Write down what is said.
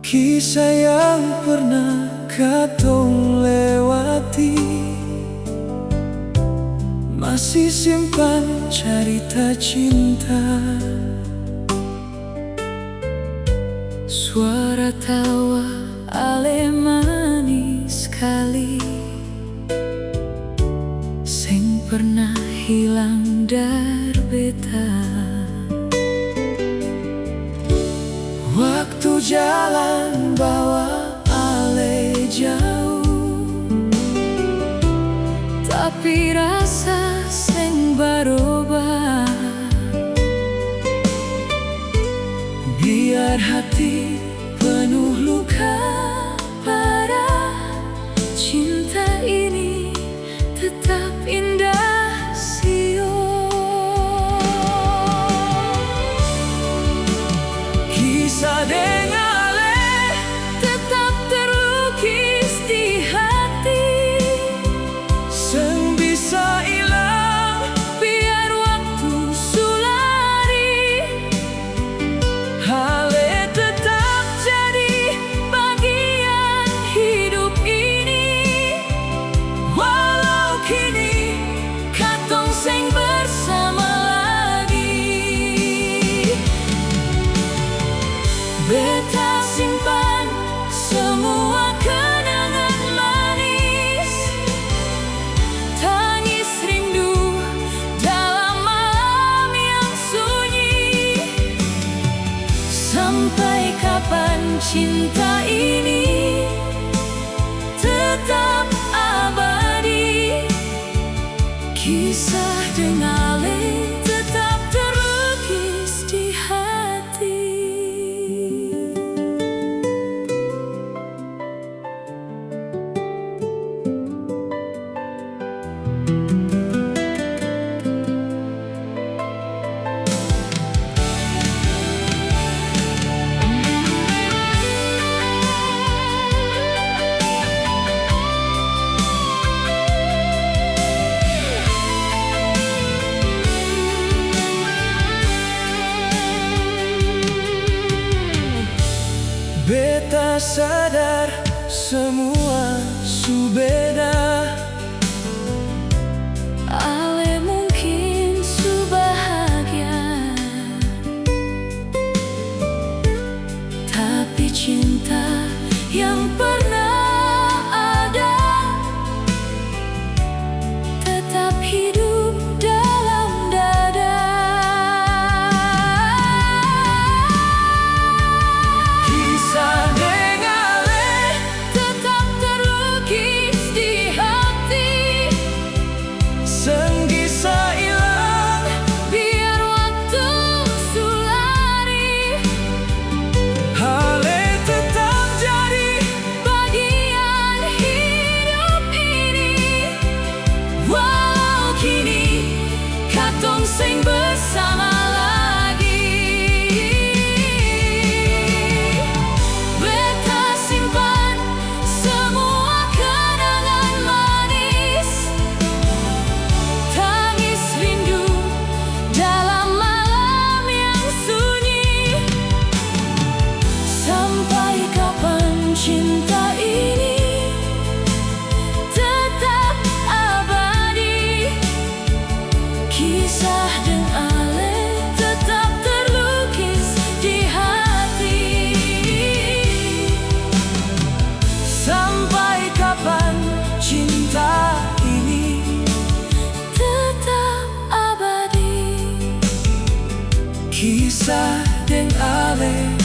Kisah yang pernah katong lewati, masih simpan cerita cinta. Suara tawa ale manis sekali, sing pernah hilang dari beta. Waktu jalan bawa ale jauh, tapi rasa sing berubah. Biar hati penuh luka parah, cinta ini tetap indah. Kisah dengan ale tetap terlukis di hati, seng bisa hilang biar waktu sulari. Ale tetap jadi bagian hidup ini, walau kini katong seng bersama. Beta simpan semua kenangan manis, tangis rindu dalam malam yang sunyi. Sampai kapan cinta ini tetap abadi, kisah dengan ale tetap terlukis di hati. Beta sadar semua su beda, ale mungkin su bahagia, tapi cinta yang pernah ada tetap hidup dalam dada. Sing bersama lagi. Beta simpan semua kenangan manis, tangis rindu dalam malam yang sunyi. Sampai kapan cinta ini tetap abadi, kisah dengan ale tetap terlukis di hati. Sampai kapan cinta ini tetap abadi, kisah dengan ale